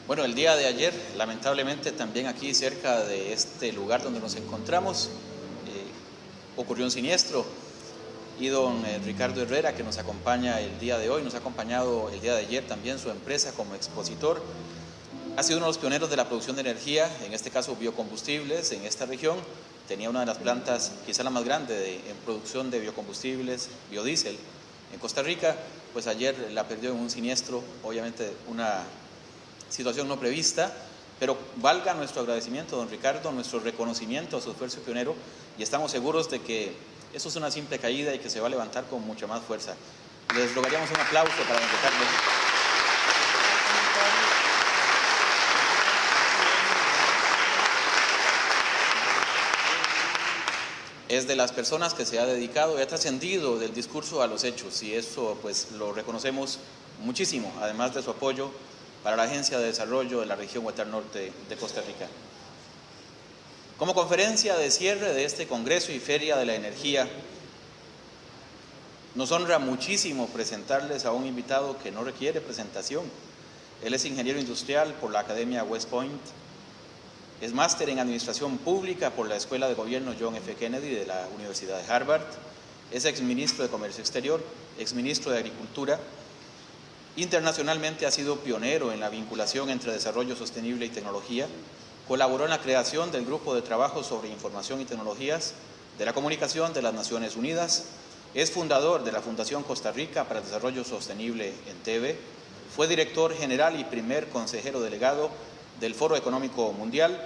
Bueno, el día de ayer, lamentablemente, también aquí cerca de este lugar donde nos encontramos, ocurrió un siniestro y don Ricardo Herrera, que nos acompaña el día de hoy, nos ha acompañado el día de ayer también su empresa como expositor, ha sido uno de los pioneros de la producción de energía, en este caso biocombustibles, en esta región. Tenía una de las plantas, quizá la más grande, en producción de biocombustibles, biodiesel, en Costa Rica. Pues ayer la perdió en un siniestro, obviamente una situación no prevista, pero valga nuestro agradecimiento, don Ricardo, nuestro reconocimiento a su esfuerzo pionero, y estamos seguros de que eso es una simple caída y que se va a levantar con mucha más fuerza. Les rogaríamos un aplauso para don Ricardo. Es de las personas que se ha dedicado y ha trascendido del discurso a los hechos, y eso pues lo reconocemos muchísimo, además de su apoyo para la Agencia de Desarrollo de la región Huetar Norte de Costa Rica. Como conferencia de cierre de este Congreso y Feria de la Energía, nos honra muchísimo presentarles a un invitado que no requiere presentación. Él es ingeniero industrial por la Academia West Point, es máster en Administración Pública por la Escuela de Gobierno John F. Kennedy de la Universidad de Harvard, es exministro de Comercio Exterior, exministro de Agricultura. Internacionalmente ha sido pionero en la vinculación entre desarrollo sostenible y tecnología, colaboró en la creación del Grupo de Trabajo sobre Información y Tecnologías de la Comunicación de las Naciones Unidas, es fundador de la Fundación Costa Rica para el Desarrollo Sostenible en TV, fue director general y primer consejero delegado del Foro Económico Mundial,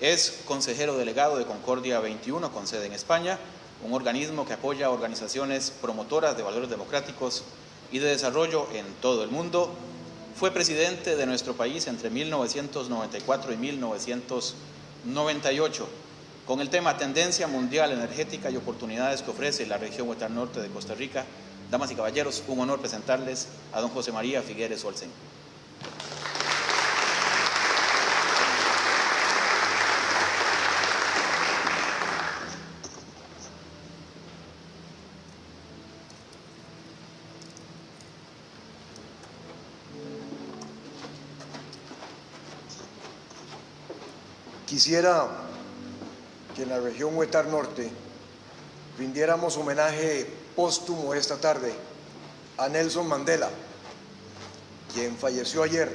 es consejero delegado de Concordia 21 con sede en España, un organismo que apoya a organizaciones promotoras de valores democráticos y de desarrollo en todo el mundo. Fue presidente de nuestro país entre 1994 y 1998 con el tema Tendencia Mundial Energética y Oportunidades que ofrece la región Huetar Norte de Costa Rica. Damas y caballeros, un honor presentarles a don José María Figueres Olsen. Quisiera que en la región Huetar Norte rindiéramos homenaje póstumo esta tarde a Nelson Mandela, quien falleció ayer,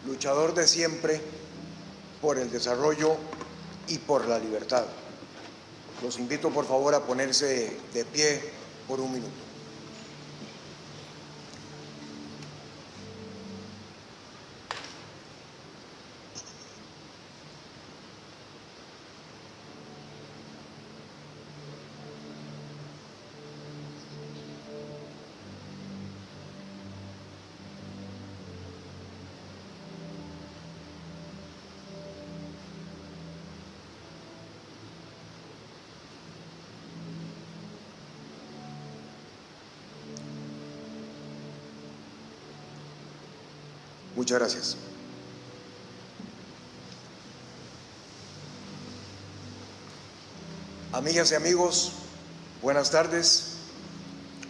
luchador de siempre por el desarrollo y por la libertad. Los invito por favor a ponerse de pie por un minuto. Muchas gracias. Amigas y amigos, buenas tardes.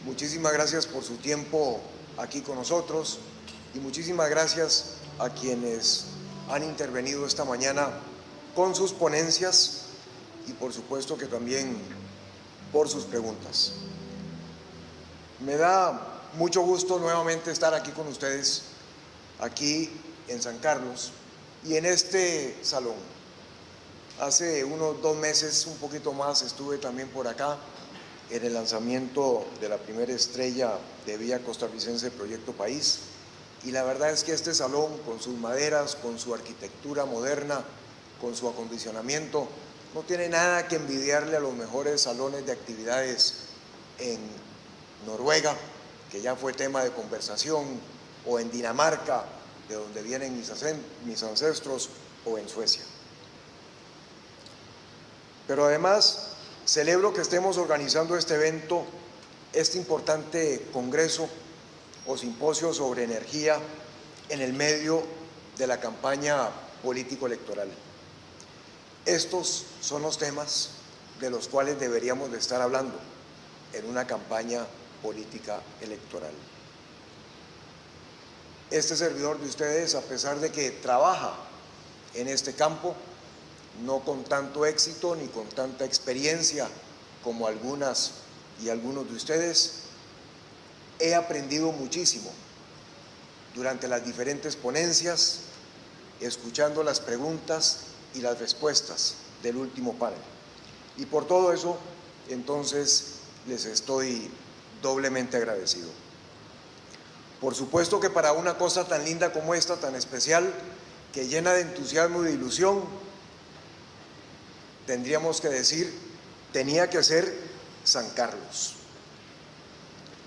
Muchísimas gracias por su tiempo aquí con nosotros y muchísimas gracias a quienes han intervenido esta mañana con sus ponencias y por supuesto que también por sus preguntas. Me da mucho gusto nuevamente estar aquí con ustedes, aquí en San Carlos y en este salón. Hace unos 2 meses, un poquito más, estuve también por acá en el lanzamiento de la primera estrella de Vía Costarricense Proyecto País, y la verdad es que este salón, con sus maderas, con su arquitectura moderna, con su acondicionamiento, no tiene nada que envidiarle a los mejores salones de actividades en Noruega, que ya fue tema de conversación, o en Dinamarca, de donde vienen mis ancestros, o en Suecia. Pero además, celebro que estemos organizando este evento, este importante congreso o simposio sobre energía en el medio de la campaña político-electoral. Estos son los temas de los cuales deberíamos de estar hablando en una campaña política electoral. este servidor de ustedes, a pesar de que trabaja en este campo, no con tanto éxito ni con tanta experiencia como algunas y algunos de ustedes, he aprendido muchísimo durante las diferentes ponencias, escuchando las preguntas y las respuestas del último panel. Y por todo eso, entonces, les estoy doblemente agradecido. Por supuesto que para una cosa tan linda como esta, tan especial, que llena de entusiasmo y de ilusión, tendríamos que decir, tenía que ser San Carlos.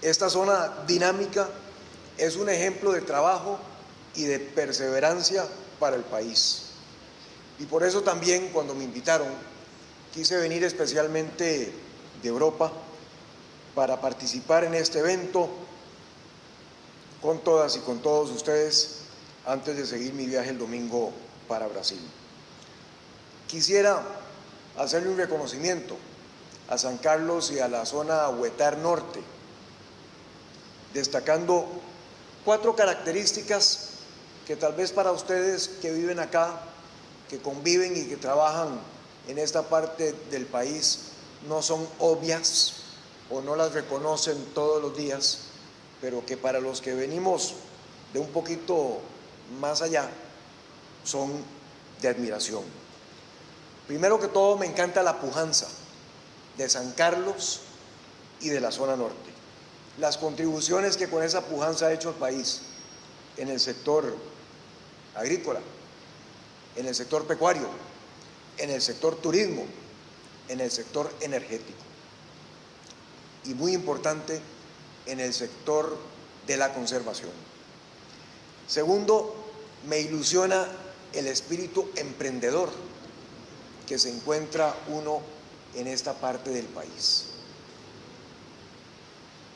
Esta zona dinámica es un ejemplo de trabajo y de perseverancia para el país. Y por eso también, cuando me invitaron, quise venir especialmente de Europa para participar en este evento con todas y con todos ustedes antes de seguir mi viaje el domingo para Brasil. Quisiera hacerle un reconocimiento a San Carlos y a la zona Huetar Norte, destacando 4 características que tal vez para ustedes que viven acá, que conviven y que trabajan en esta parte del país, no son obvias o no las reconocen todos los días, pero que para los que venimos de un poquito más allá son de admiración. Primero que todo, me encanta la pujanza de San Carlos y de la zona norte, las contribuciones que con esa pujanza ha hecho el país en el sector agrícola, en el sector pecuario, en el sector turismo, en el sector energético y, muy importante, en el sector de la conservación. Segundo, me ilusiona el espíritu emprendedor que se encuentra uno en esta parte del país.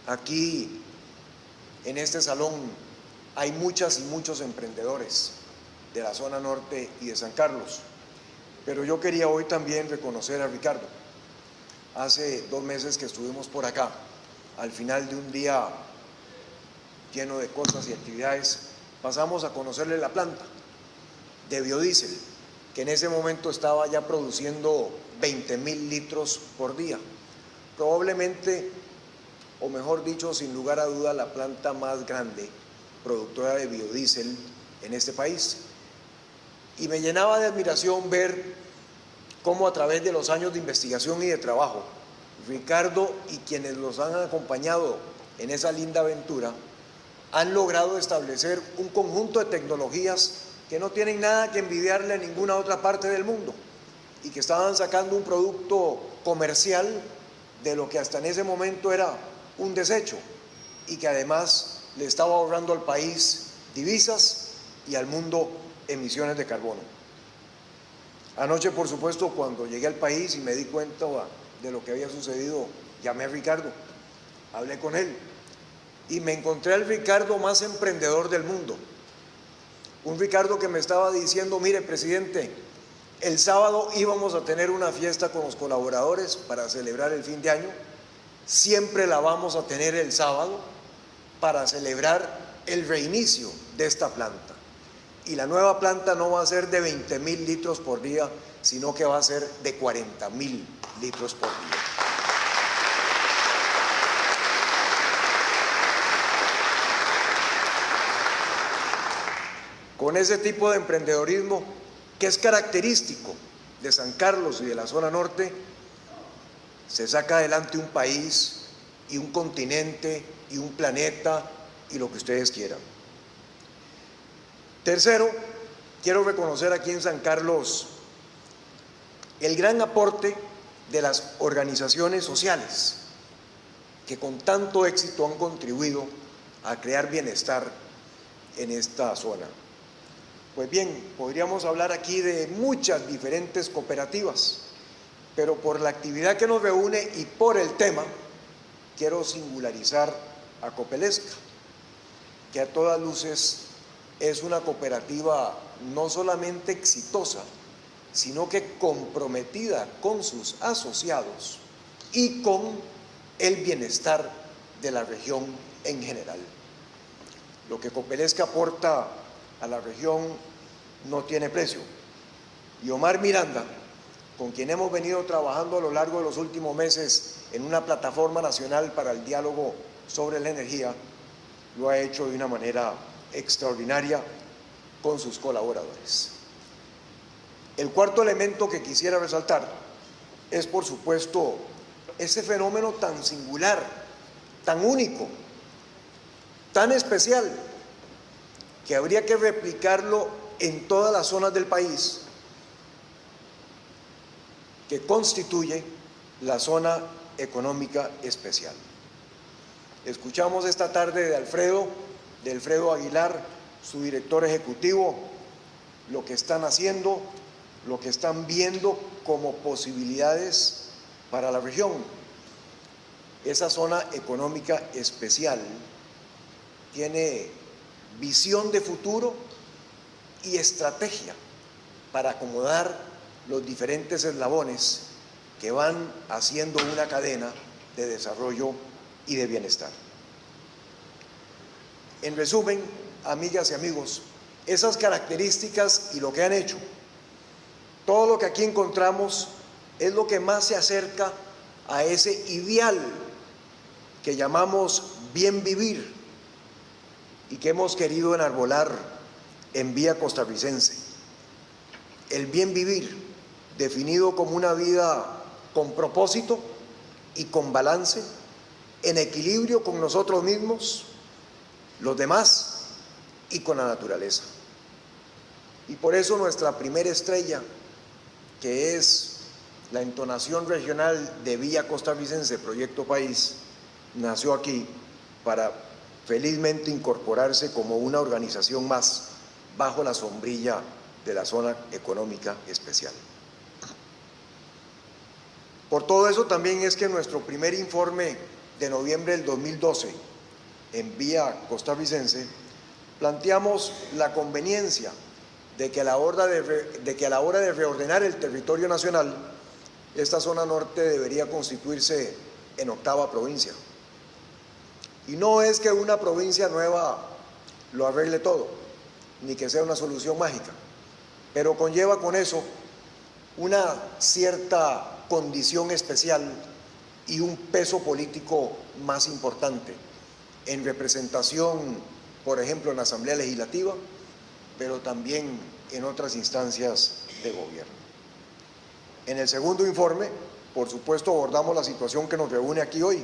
Aquí, en este salón, hay muchas y muchos emprendedores de la zona norte y de San Carlos, pero yo quería hoy también reconocer a Ricardo. Hace 2 meses que estuvimos por acá, al final de un día lleno de cosas y actividades, pasamos a conocerle la planta de biodiesel, que en ese momento estaba ya produciendo 20.000 litros por día. Probablemente, o mejor dicho, sin lugar a duda, la planta más grande productora de biodiesel en este país. Y me llenaba de admiración ver cómo a través de los años de investigación y de trabajo, Ricardo y quienes los han acompañado en esa linda aventura han logrado establecer un conjunto de tecnologías que no tienen nada que envidiarle a ninguna otra parte del mundo y que estaban sacando un producto comercial de lo que hasta en ese momento era un desecho y que además le estaba ahorrando al país divisas y al mundo emisiones de carbono. Anoche, por supuesto, cuando llegué al país y me di cuenta de lo que había sucedido, llamé a Ricardo, hablé con él y me encontré al Ricardo más emprendedor del mundo. Un Ricardo que me estaba diciendo, mire, presidente, el sábado íbamos a tener una fiesta con los colaboradores para celebrar el fin de año, siempre la vamos a tener el sábado para celebrar el reinicio de esta planta. Y la nueva planta no va a ser de 20.000 litros por día, sino que va a ser de 40.000 litros por día. Con ese tipo de emprendedorismo, que es característico de San Carlos y de la zona norte, se saca adelante un país y un continente y un planeta y lo que ustedes quieran. Tercero, quiero reconocer aquí en San Carlos el gran aporte de las organizaciones sociales que con tanto éxito han contribuido a crear bienestar en esta zona. Pues bien, podríamos hablar aquí de muchas diferentes cooperativas, pero por la actividad que nos reúne y por el tema, quiero singularizar a Copelesca, que a todas luces es una cooperativa no solamente exitosa, sino que comprometida con sus asociados y con el bienestar de la región en general. Lo que Copelesca aporta a la región no tiene precio. Y Omar Miranda, con quien hemos venido trabajando a lo largo de los últimos meses en una plataforma nacional para el diálogo sobre la energía, lo ha hecho de una manera extraordinaria con sus colaboradores. El cuarto elemento que quisiera resaltar es, por supuesto, ese fenómeno tan singular, tan único, tan especial, que habría que replicarlo en todas las zonas del país, que constituye la zona económica especial. Escuchamos esta tarde de Alfredo Aguilar, su director ejecutivo, lo que están haciendo, lo que están viendo como posibilidades para la región. Esa zona económica especial tiene visión de futuro y estrategia para acomodar los diferentes eslabones que van haciendo una cadena de desarrollo y de bienestar. En resumen, amigas y amigos, esas características y lo que han hecho, todo lo que aquí encontramos es lo que más se acerca a ese ideal que llamamos bien vivir y que hemos querido enarbolar en Vía Costarricense. El bien vivir, definido como una vida con propósito y con balance, en equilibrio con nosotros mismos, los demás y con la naturaleza. Y por eso nuestra primera estrella, que es la entonación regional de Vía Costarricense, Proyecto País, nació aquí para felizmente incorporarse como una organización más bajo la sombrilla de la zona económica especial. Por todo eso también es que en nuestro primer informe de noviembre del 2012 en Vía Costarricense planteamos la conveniencia de que a la hora de reordenar el territorio nacional, esta zona norte debería constituirse en 8ª provincia. Y no es que una provincia nueva lo arregle todo, ni que sea una solución mágica, pero conlleva con eso una cierta condición especial y un peso político más importante en representación, por ejemplo, en la Asamblea Legislativa, pero también en otras instancias de gobierno. En el segundo informe, por supuesto, abordamos la situación que nos reúne aquí hoy,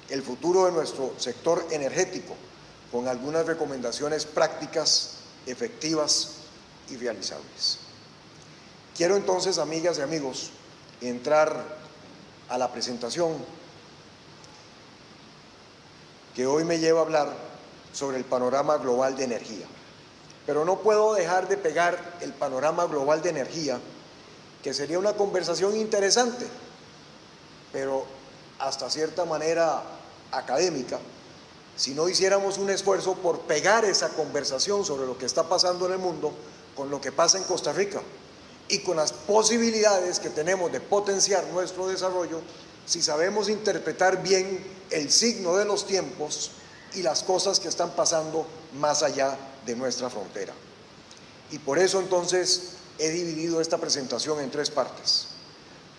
el futuro de nuestro sector energético, con algunas recomendaciones prácticas, efectivas y realizables. Quiero entonces, amigas y amigos, entrar a la presentación que hoy me lleva a hablar sobre el panorama global de energía. Pero no puedo dejar de pegar el panorama global de energía, que sería una conversación interesante, pero hasta cierta manera académica, si no hiciéramos un esfuerzo por pegar esa conversación sobre lo que está pasando en el mundo con lo que pasa en Costa Rica y con las posibilidades que tenemos de potenciar nuestro desarrollo si sabemos interpretar bien el signo de los tiempos y las cosas que están pasando más allá de nuestra frontera. Y por eso entonces he dividido esta presentación en 3 partes.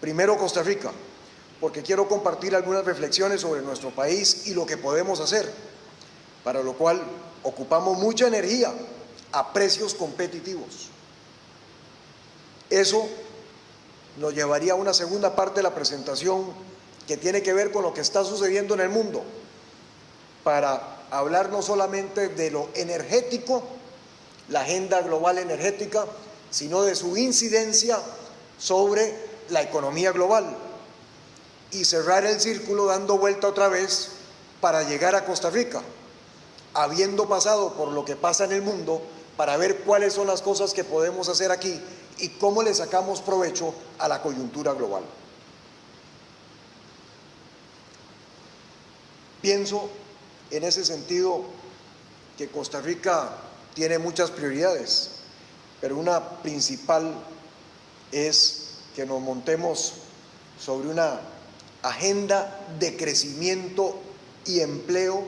Primero, Costa Rica, porque quiero compartir algunas reflexiones sobre nuestro país y lo que podemos hacer, para lo cual ocupamos mucha energía a precios competitivos. Eso nos llevaría a una segunda parte de la presentación que tiene que ver con lo que está sucediendo en el mundo, para hablar no solamente de lo energético, la agenda global energética, sino de su incidencia sobre la economía global, y cerrar el círculo dando vuelta otra vez para llegar a Costa Rica, habiendo pasado por lo que pasa en el mundo, para ver cuáles son las cosas que podemos hacer aquí y cómo le sacamos provecho a la coyuntura global. Pienso en ese sentido que Costa Rica tiene muchas prioridades, pero una principal es que nos montemos sobre una agenda de crecimiento y empleo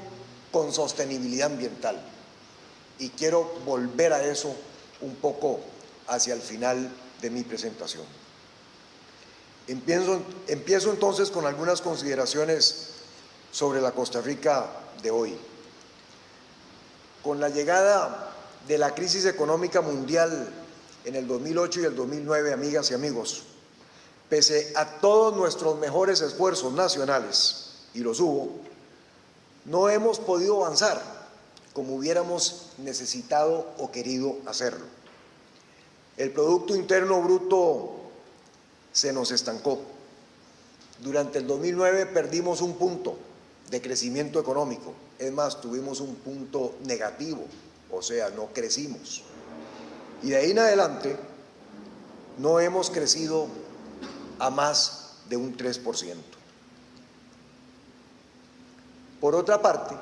con sostenibilidad ambiental. y quiero volver a eso un poco hacia el final de mi presentación. Empiezo entonces con algunas consideraciones sobre la Costa Rica de hoy. Con la llegada de la crisis económica mundial en el 2008 y el 2009, amigas y amigos, pese a todos nuestros mejores esfuerzos nacionales, y los hubo, no hemos podido avanzar como hubiéramos necesitado o querido hacerlo. El Producto Interno Bruto se nos estancó. Durante el 2009 perdimos un punto de crecimiento económico, es más, tuvimos un punto negativo, o sea, no crecimos. Y de ahí en adelante no hemos crecido a más de un 3%. Por otra parte,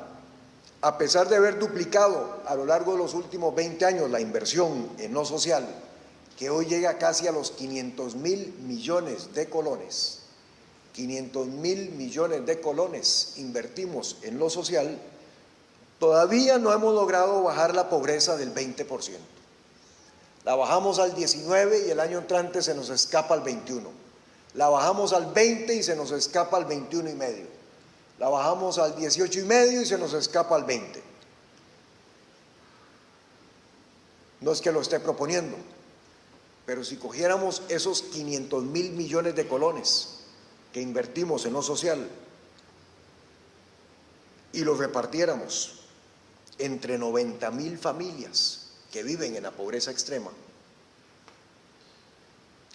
a pesar de haber duplicado a lo largo de los últimos 20 años la inversión en lo social, que hoy llega casi a los 500.000 millones de colones, 500.000 millones de colones invertimos en lo social, todavía no hemos logrado bajar la pobreza del 20%. La bajamos al 19 y el año entrante se nos escapa al 21. La bajamos al 20 y se nos escapa al 21,5. La bajamos al 18,5 y se nos escapa al 20. No es que lo esté proponiendo, pero si cogiéramos esos 500.000 millones de colones que invertimos en lo social y los repartiéramos entre 90.000 familias que viven en la pobreza extrema,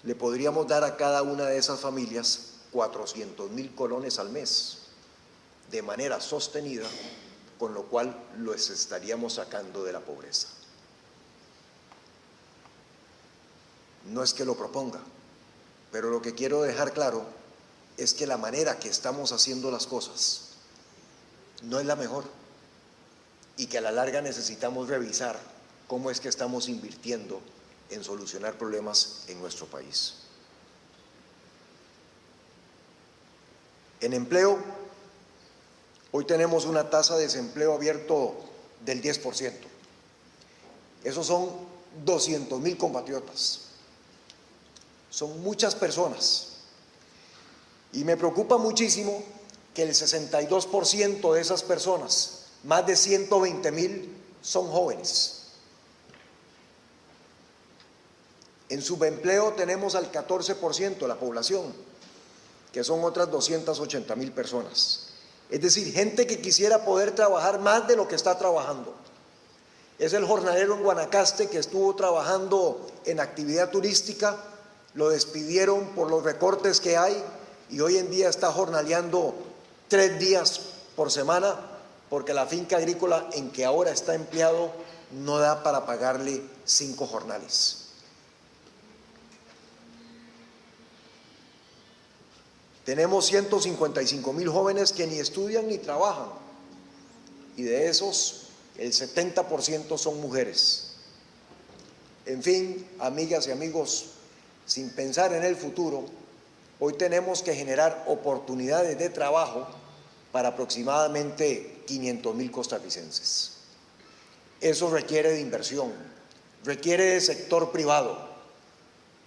le podríamos dar a cada una de esas familias 400.000 colones al mes de manera sostenida, con lo cual los estaríamos sacando de la pobreza. No es que lo proponga, pero lo que quiero dejar claro es que la manera que estamos haciendo las cosas no es la mejor y que a la larga necesitamos revisar cómo es que estamos invirtiendo en solucionar problemas en nuestro país. En empleo, hoy tenemos una tasa de desempleo abierto del 10%. Esos son 200.000 compatriotas. Son muchas personas. Y me preocupa muchísimo que el 62% de esas personas, más de 120.000, son jóvenes. En subempleo tenemos al 14% de la población, que son otras 280.000 personas. Es decir, gente que quisiera poder trabajar más de lo que está trabajando. Es el jornalero en Guanacaste que estuvo trabajando en actividad turística, lo despidieron por los recortes que hay y hoy en día está jornaleando 3 días por semana porque la finca agrícola en que ahora está empleado no da para pagarle 5 jornales. Tenemos 155.000 jóvenes que ni estudian ni trabajan y de esos el 70% son mujeres. En fin, amigas y amigos, sin pensar en el futuro, hoy tenemos que generar oportunidades de trabajo para aproximadamente 500.000 costarricenses. Eso requiere de inversión, requiere de sector privado.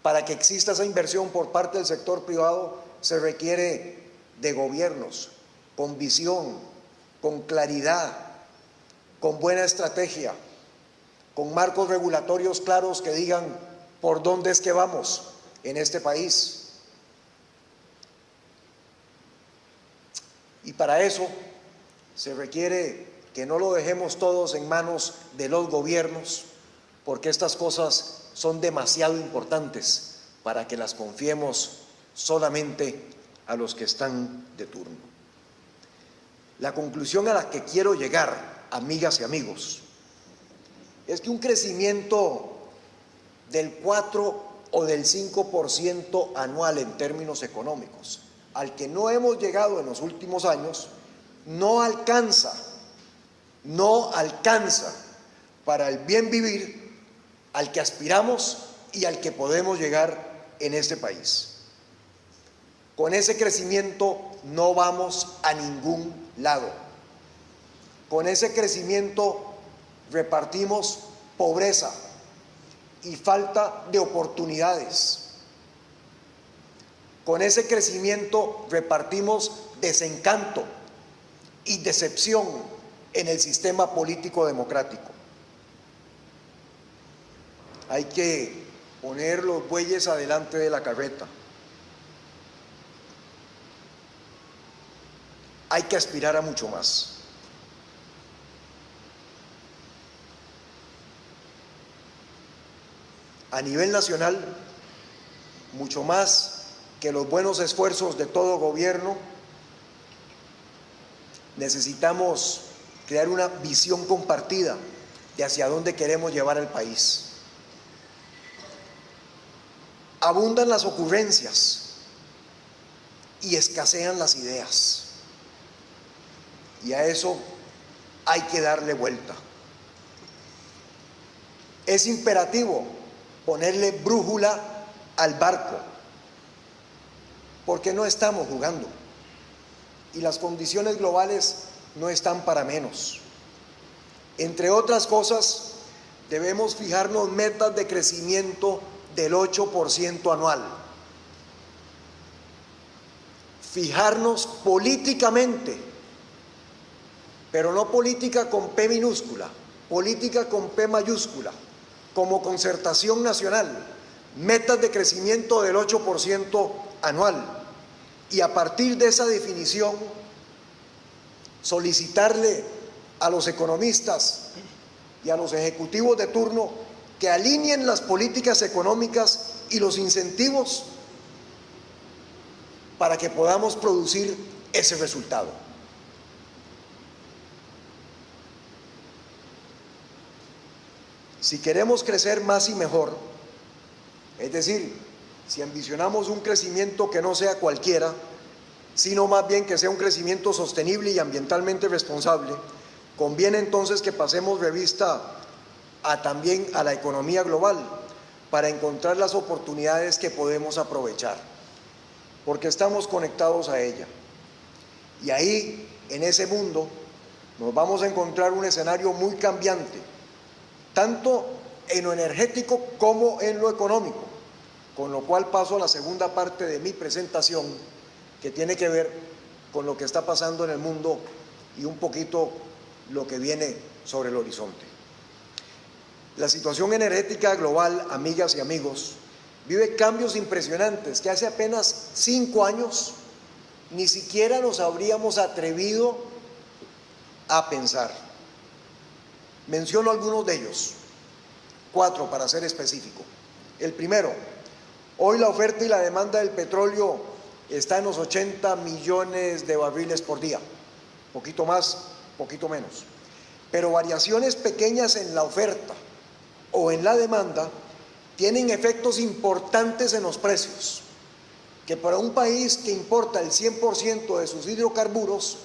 Para que exista esa inversión por parte del sector privado se requiere de gobiernos con visión, con claridad, con buena estrategia, con marcos regulatorios claros que digan por dónde es que vamos en este país. Y para eso se requiere que no lo dejemos todos en manos de los gobiernos, porque estas cosas son demasiado importantes para que las confiemos solamente a los que están de turno. La conclusión a la que quiero llegar, amigas y amigos, es que un crecimiento del 4 o del 5% anual en términos económicos, al que no hemos llegado en los últimos años, no alcanza para el bien vivir al que aspiramos y al que podemos llegar en este país. Con ese crecimiento no vamos a ningún lado. Con ese crecimiento repartimos pobreza y falta de oportunidades. Con ese crecimiento repartimos desencanto y decepción en el sistema político democrático. Hay que poner los bueyes adelante de la carreta. Hay que aspirar a mucho más. A nivel nacional, mucho más que los buenos esfuerzos de todo gobierno, necesitamos crear una visión compartida de hacia dónde queremos llevar al país. Abundan las ocurrencias y escasean las ideas, y a eso hay que darle vuelta. Es imperativo ponerle brújula al barco, porque no estamos jugando y las condiciones globales no están para menos. Entre otras cosas, debemos fijarnos metas de crecimiento del 8% anual. Fijarnos políticamente, pero no política con P minúscula, política con P mayúscula, como concertación nacional, metas de crecimiento del 8% anual, y a partir de esa definición solicitarle a los economistas y a los ejecutivos de turno que alineen las políticas económicas y los incentivos para que podamos producir ese resultado. Si queremos crecer más y mejor, es decir, si ambicionamos un crecimiento que no sea cualquiera, sino más bien que sea un crecimiento sostenible y ambientalmente responsable, conviene entonces que pasemos revista también a la economía global para encontrar las oportunidades que podemos aprovechar, porque estamos conectados a ella. Y ahí, en ese mundo, nos vamos a encontrar un escenario muy cambiante, tanto en lo energético como en lo económico, con lo cual paso a la segunda parte de mi presentación, que tiene que ver con lo que está pasando en el mundo y un poquito lo que viene sobre el horizonte. La situación energética global, amigas y amigos, vive cambios impresionantes que hace apenas 5 años ni siquiera nos habríamos atrevido a pensar. Menciono algunos de ellos, 4 para ser específico. El primero, hoy la oferta y la demanda del petróleo está en los 80 millones de barriles por día, poquito más, poquito menos, pero variaciones pequeñas en la oferta o en la demanda tienen efectos importantes en los precios, que para un país que importa el 100% de sus hidrocarburos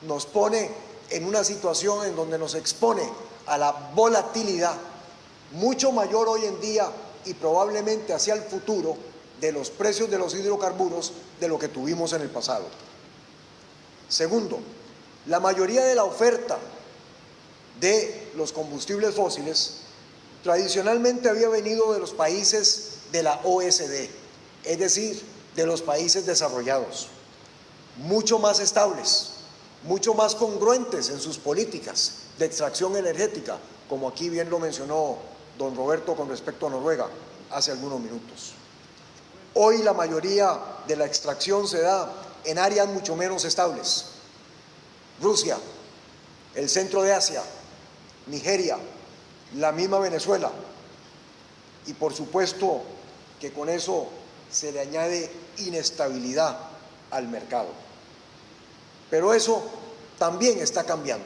nos pone en una situación en donde nos expone a la volatilidad mucho mayor hoy en día y probablemente hacia el futuro de los precios de los hidrocarburos de lo que tuvimos en el pasado. Segundo, la mayoría de la oferta de los combustibles fósiles tradicionalmente había venido de los países de la OSD, es decir, de los países desarrollados, mucho más estables, mucho más congruentes en sus políticas de extracción energética, como aquí bien lo mencionó don Roberto con respecto a Noruega hace algunos minutos. Hoy la mayoría de la extracción se da en áreas mucho menos estables. Rusia, el centro de Asia, Nigeria, la misma Venezuela, y por supuesto que con eso se le añade inestabilidad al mercado. Pero eso también está cambiando.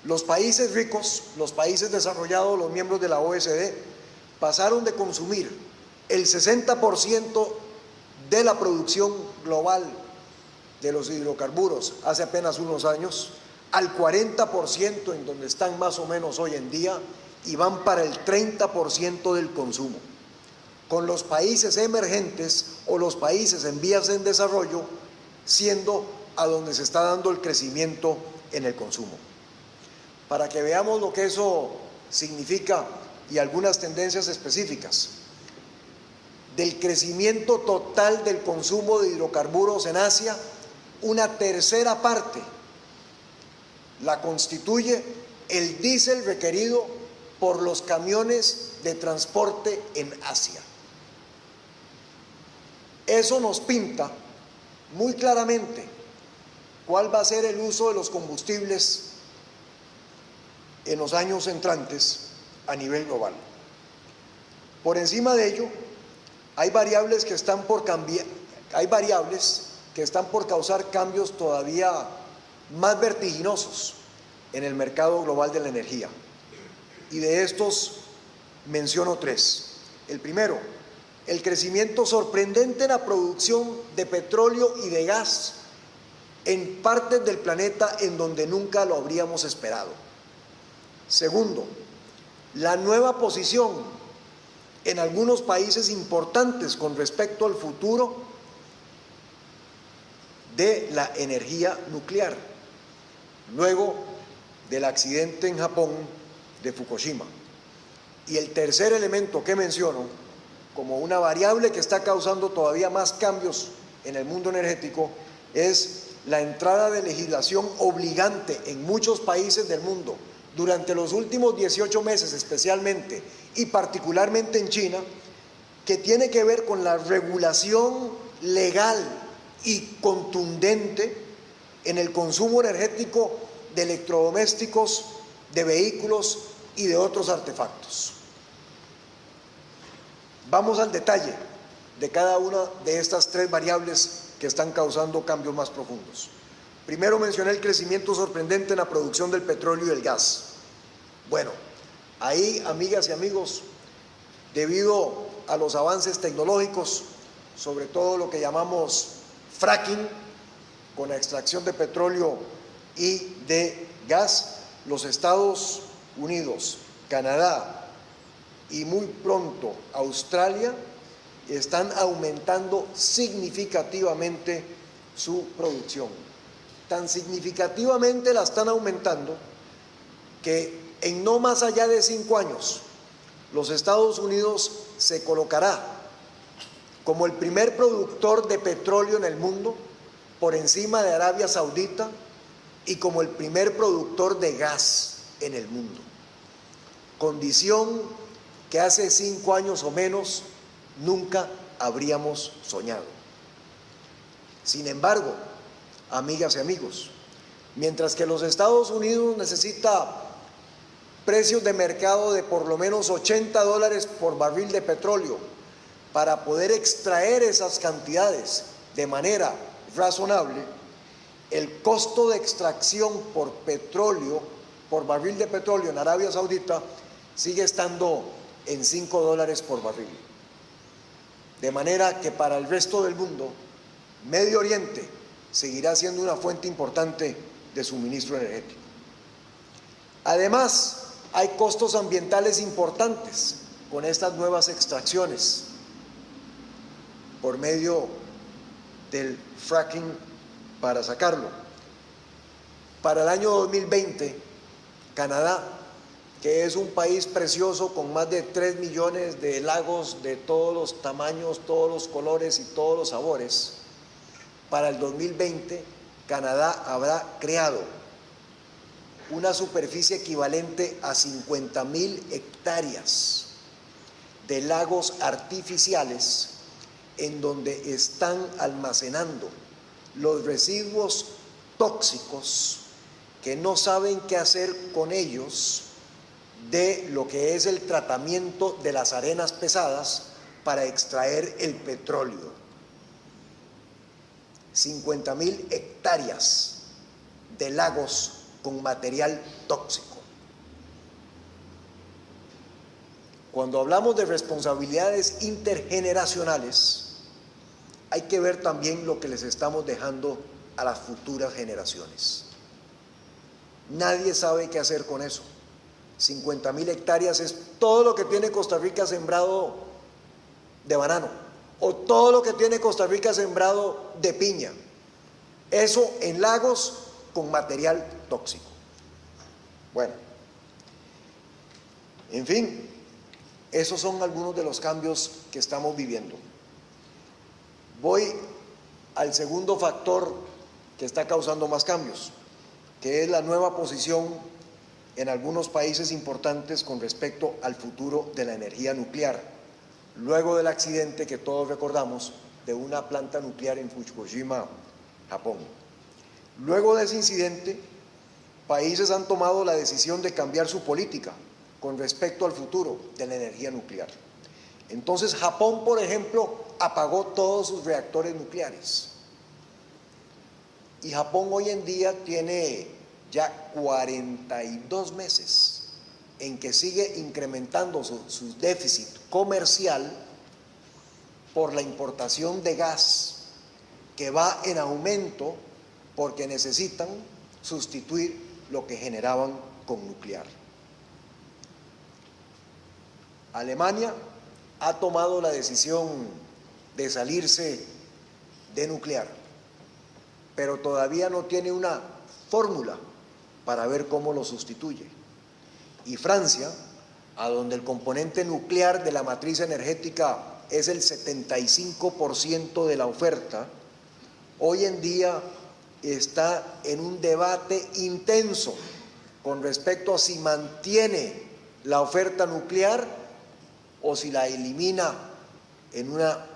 Los países ricos, los países desarrollados, los miembros de la OSD, pasaron de consumir el 60% de la producción global de los hidrocarburos hace apenas unos años al 40% en donde están más o menos hoy en día, y van para el 30% del consumo, con los países emergentes o los países en vías de desarrollo siendo a donde se está dando el crecimiento en el consumo. para que veamos lo que eso significa y algunas tendencias específicas. Del crecimiento total del consumo de hidrocarburos en Asia, una tercera parte la constituye el diésel requerido por los camiones de transporte en Asia. Eso nos pinta muy claramente cuál va a ser el uso de los combustibles en los años entrantes a nivel global. Por encima de ello, hay variables que están por cambiar, hay variables que están por causar cambios todavía más vertiginosos en el mercado global de la energía. Y de estos menciono tres. El primero, el crecimiento sorprendente en la producción de petróleo y de gas en partes del planeta en donde nunca lo habríamos esperado. Segundo, la nueva posición en algunos países importantes con respecto al futuro de la energía nuclear, luego del accidente en Japón de Fukushima. Y el tercer elemento que menciono como una variable que está causando todavía más cambios en el mundo energético es la entrada de legislación obligante en muchos países del mundo durante los últimos 18 meses especialmente y particularmente en China, que tiene que ver con la regulación legal y contundente en el consumo energético de electrodomésticos, de vehículos y de otros artefactos. Vamos al detalle de cada una de estas tres variables que están causando cambios más profundos. Primero mencioné el crecimiento sorprendente en la producción del petróleo y del gas. Bueno, ahí, amigas y amigos, debido a los avances tecnológicos, sobre todo lo que llamamos fracking, con la extracción de petróleo y de gas, los Estados Unidos, Canadá y muy pronto Australia están aumentando significativamente su producción. Tan significativamente la están aumentando que en no más allá de 5 años los Estados Unidos se colocará como el primer productor de petróleo en el mundo, por encima de Arabia Saudita, y como el primer productor de gas en el mundo. Condición que hace 5 años o menos nunca habríamos soñado. Sin embargo, amigas y amigos, mientras que los Estados Unidos necesita precios de mercado de por lo menos $80 por barril de petróleo para poder extraer esas cantidades de manera razonable, el costo de extracción por petróleo, por barril de petróleo en Arabia Saudita sigue estando en $5 por barril. De manera que para el resto del mundo, Medio Oriente seguirá siendo una fuente importante de suministro energético. Además, hay costos ambientales importantes con estas nuevas extracciones por medio del fracking para sacarlo. Para el año 2020, Canadá, que es un país precioso con más de 3 millones de lagos de todos los tamaños, todos los colores y todos los sabores, para el 2020 Canadá habrá creado una superficie equivalente a 50,000 hectáreas de lagos artificiales en donde están almacenando los residuos tóxicos que no saben qué hacer con ellos de lo que es el tratamiento de las arenas pesadas para extraer el petróleo. 50,000 hectáreas de lagos con material tóxico. Cuando hablamos de responsabilidades intergeneracionales, hay que ver también lo que les estamos dejando a las futuras generaciones. Nadie sabe qué hacer con eso. 50,000 hectáreas es todo lo que tiene Costa Rica sembrado de banano, o todo lo que tiene Costa Rica sembrado de piña. Eso en lagos con material tóxico. Bueno, en fin, esos son algunos de los cambios que estamos viviendo. Voy al segundo factor que está causando más cambios, que es la nueva posición en algunos países importantes con respecto al futuro de la energía nuclear, luego del accidente que todos recordamos de una planta nuclear en Fukushima, Japón. Luego de ese incidente, países han tomado la decisión de cambiar su política con respecto al futuro de la energía nuclear. Entonces, Japón, por ejemplo, apagó todos sus reactores nucleares. Y Japón hoy en día tiene ya 42 meses en que sigue incrementando su déficit comercial por la importación de gas, que va en aumento porque necesitan sustituir lo que generaban con nuclear. Alemania ha tomado la decisión de salirse de nuclear, pero todavía no tiene una fórmula para ver cómo lo sustituye. Y Francia, a donde el componente nuclear de la matriz energética es el 75% de la oferta, hoy en día está en un debate intenso con respecto a si mantiene la oferta nuclear o si la elimina en una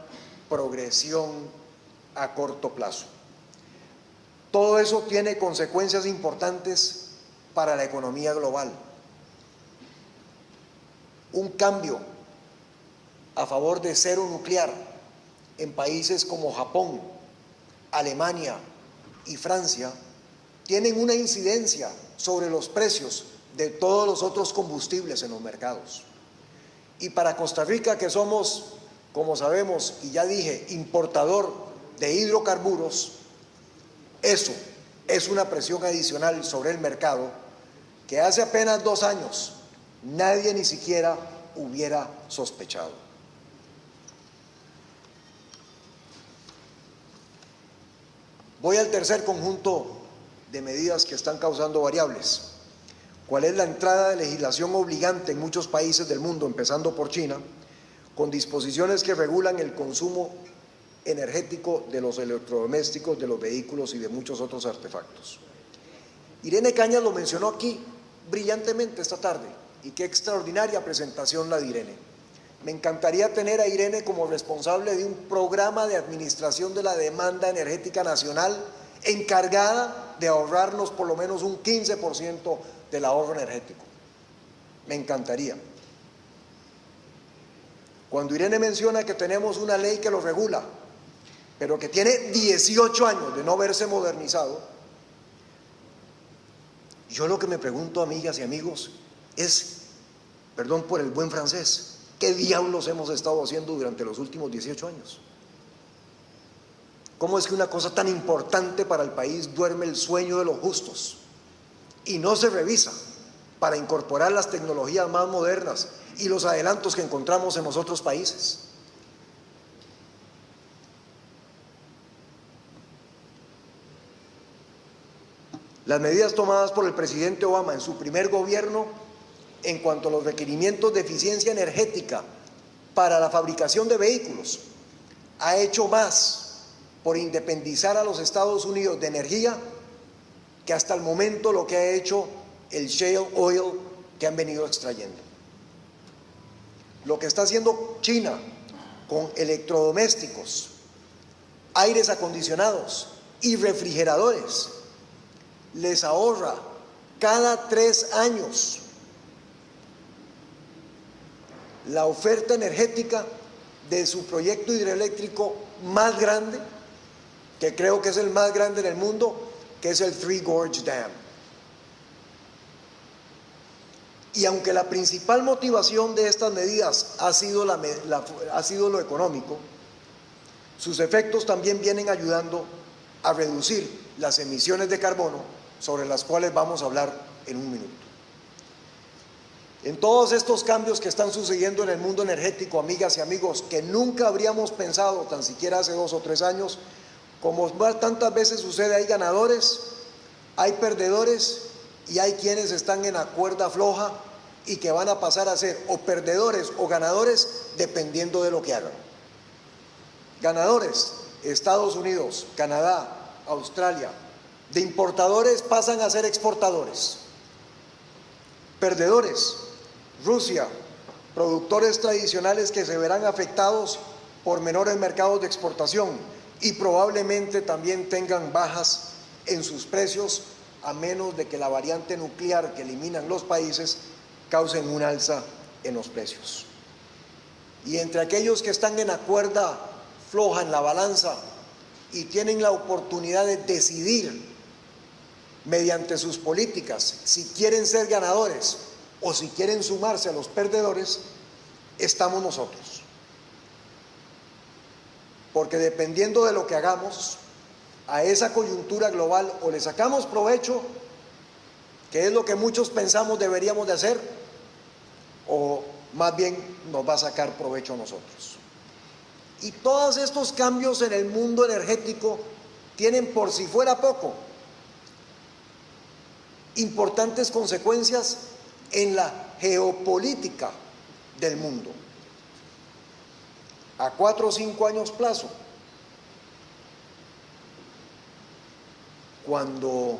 progresión a corto plazo. Todo eso tiene consecuencias importantes para la economía global. Un cambio a favor de cero nuclear en países como Japón, Alemania y Francia tienen una incidencia sobre los precios de todos los otros combustibles en los mercados. Y para Costa Rica, que somos, como sabemos, y ya dije, importador de hidrocarburos, eso es una presión adicional sobre el mercado que hace apenas 2 años nadie ni siquiera hubiera sospechado. Voy al tercer conjunto de medidas que están causando variables. ¿Cuál es la entrada de legislación obligante en muchos países del mundo, empezando por China, con disposiciones que regulan el consumo energético de los electrodomésticos, de los vehículos y de muchos otros artefactos? Irene Cañas lo mencionó aquí brillantemente esta tarde, y qué extraordinaria presentación la de Irene. Me encantaría tener a Irene como responsable de un programa de administración de la demanda energética nacional encargada de ahorrarnos por lo menos un 15% del ahorro energético. Me encantaría. Cuando Irene menciona que tenemos una ley que lo regula, pero que tiene 18 años de no haberse modernizado, yo lo que me pregunto, amigas y amigos, es, perdón por el buen francés, ¿qué diablos hemos estado haciendo durante los últimos 18 años? ¿Cómo es que una cosa tan importante para el país duerme el sueño de los justos y no se revisa para incorporar las tecnologías más modernas y los adelantos que encontramos en los otros países? Las medidas tomadas por el presidente Obama en su primer gobierno en cuanto a los requerimientos de eficiencia energética para la fabricación de vehículos ha hecho más por independizar a los Estados Unidos de energía que hasta el momento lo que ha hecho el shale oil que han venido extrayendo. Lo que está haciendo China con electrodomésticos, aires acondicionados y refrigeradores les ahorra cada 3 años la oferta energética de su proyecto hidroeléctrico más grande, que creo que es el más grande en el mundo, que es el Three Gorge Dam. Y aunque la principal motivación de estas medidas ha sido lo económico, sus efectos también vienen ayudando a reducir las emisiones de carbono, sobre las cuales vamos a hablar en un minuto. En todos estos cambios que están sucediendo en el mundo energético, amigas y amigos, que nunca habríamos pensado, tan siquiera hace 2 o 3 años, como tantas veces sucede, hay ganadores, hay perdedores y hay quienes están en la cuerda floja y que van a pasar a ser o perdedores o ganadores dependiendo de lo que hagan. Ganadores, Estados Unidos, Canadá, Australia. De importadores pasan a ser exportadores. Perdedores, Rusia, productores tradicionales que se verán afectados por menores mercados de exportación y probablemente también tengan bajas en sus precios, a menos de que la variante nuclear que eliminan los países causen un alza en los precios. Y entre aquellos que están en la cuerda floja, en la balanza, y tienen la oportunidad de decidir mediante sus políticas si quieren ser ganadores o si quieren sumarse a los perdedores, estamos nosotros. Porque dependiendo de lo que hagamos a esa coyuntura global, o le sacamos provecho, que es lo que muchos pensamos deberíamos de hacer, o más bien nos va a sacar provecho a nosotros. Y todos estos cambios en el mundo energético tienen, por si fuera poco, importantes consecuencias en la geopolítica del mundo. A 4 o 5 años plazo, cuando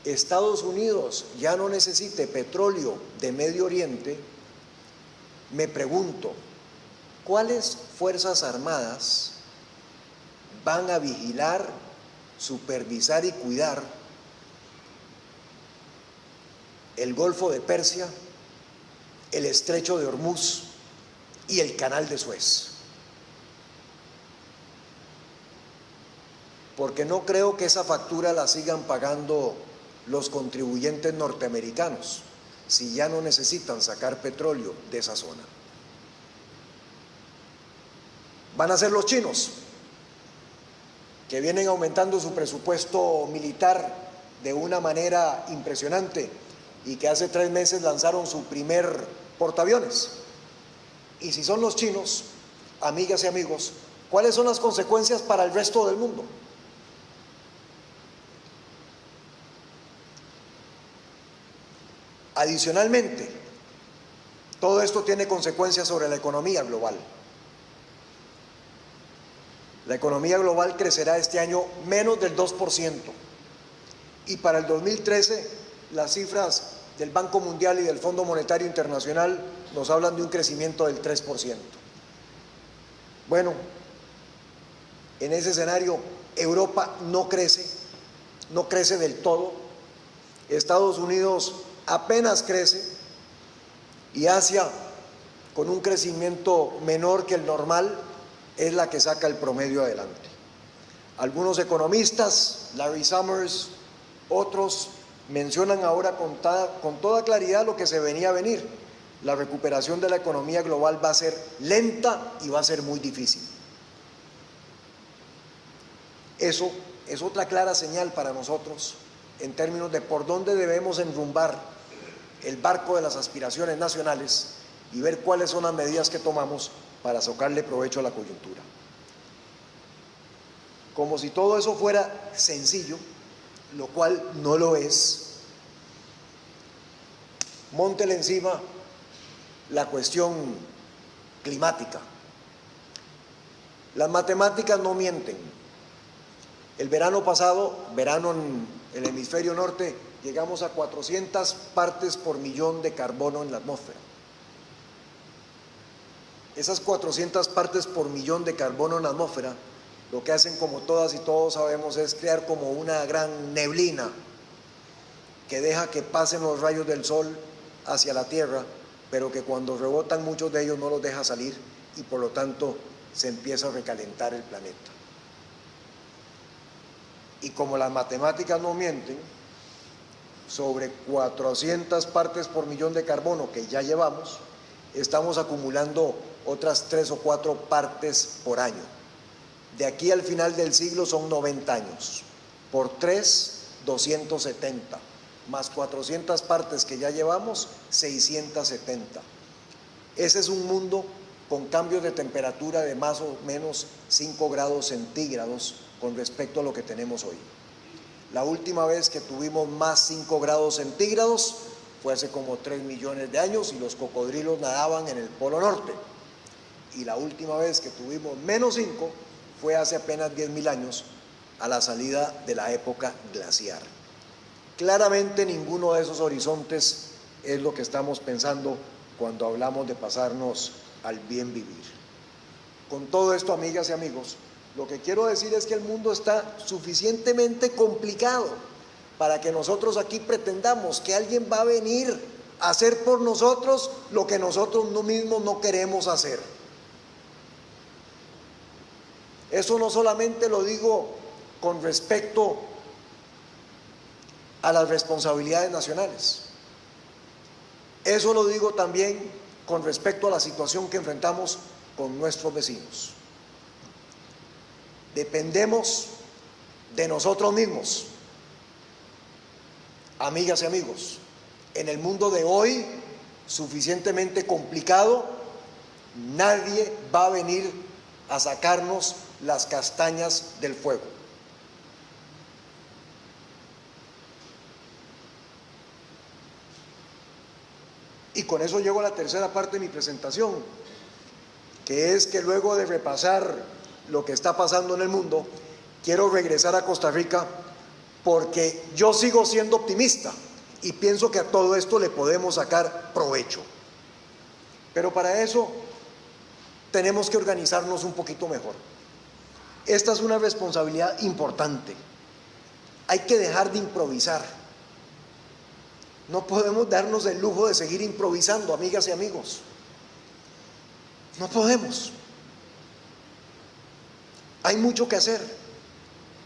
Estados Unidos ya no necesite petróleo de Medio Oriente, me pregunto, ¿cuáles fuerzas armadas van a vigilar, supervisar y cuidar el Golfo de Persia, el Estrecho de Hormuz y el Canal de Suez? Porque no creo que esa factura la sigan pagando los contribuyentes norteamericanos si ya no necesitan sacar petróleo de esa zona. Van a ser los chinos, que vienen aumentando su presupuesto militar de una manera impresionante y que hace 3 meses lanzaron su primer portaaviones. Y si son los chinos, amigas y amigos, ¿cuáles son las consecuencias para el resto del mundo? Adicionalmente, todo esto tiene consecuencias sobre la economía global. La economía global crecerá este año menos del 2%, y para el 2013 las cifras del Banco Mundial y del Fondo Monetario Internacional nos hablan de un crecimiento del 3%. Bueno, en ese escenario Europa no crece del todo, Estados Unidos apenas crece y Asia, con un crecimiento menor que el normal, es la que saca el promedio adelante. Algunos economistas, Larry Summers, otros, mencionan ahora con toda claridad lo que se venía a venir. La recuperación de la economía global va a ser lenta y va a ser muy difícil. Eso es otra clara señal para nosotros en términos de por dónde debemos enrumbar el barco de las aspiraciones nacionales y ver cuáles son las medidas que tomamos para sacarle provecho a la coyuntura. Como si todo eso fuera sencillo, lo cual no lo es, móntele encima la cuestión climática. Las matemáticas no mienten. El verano pasado, verano en el hemisferio norte, llegamos a 400 partes por millón de carbono en la atmósfera. Esas 400 partes por millón de carbono en la atmósfera, lo que hacen, como todas y todos sabemos, es crear como una gran neblina que deja que pasen los rayos del sol hacia la Tierra, pero que cuando rebotan muchos de ellos no los deja salir y por lo tanto se empieza a recalentar el planeta. Y como las matemáticas no mienten, sobre 400 partes por millón de carbono que ya llevamos, estamos acumulando otras 3 o 4 partes por año. De aquí al final del siglo son 90 años. Por 3, 270. Más 400 partes que ya llevamos, 670. Ese es un mundo con cambios de temperatura de más o menos 5 grados centígrados con respecto a lo que tenemos hoy. La última vez que tuvimos más 5 grados centígrados fue hace como 3 millones de años y los cocodrilos nadaban en el Polo Norte. Y la última vez que tuvimos menos 5 fue hace apenas 10.000 años, a la salida de la época glaciar. Claramente ninguno de esos horizontes es lo que estamos pensando cuando hablamos de pasarnos al bien vivir. Con todo esto, amigas y amigos, lo que quiero decir es que el mundo está suficientemente complicado para que nosotros aquí pretendamos que alguien va a venir a hacer por nosotros lo que nosotros mismos no queremos hacer. Eso no solamente lo digo con respecto a las responsabilidades nacionales, eso lo digo también con respecto a la situación que enfrentamos con nuestros vecinos. Dependemos de nosotros mismos, amigas y amigos. En el mundo de hoy, suficientemente complicado, nadie va a venir a sacarnos las castañas del fuego. Y con eso llego a la tercera parte de mi presentación, que es que luego de repasar lo que está pasando en el mundo, quiero regresar a Costa Rica porque yo sigo siendo optimista y pienso que a todo esto le podemos sacar provecho. Pero para eso tenemos que organizarnos un poquito mejor. Esta es una responsabilidad importante. Hay que dejar de improvisar. No podemos darnos el lujo de seguir improvisando, amigas y amigos. No podemos. Hay mucho que hacer.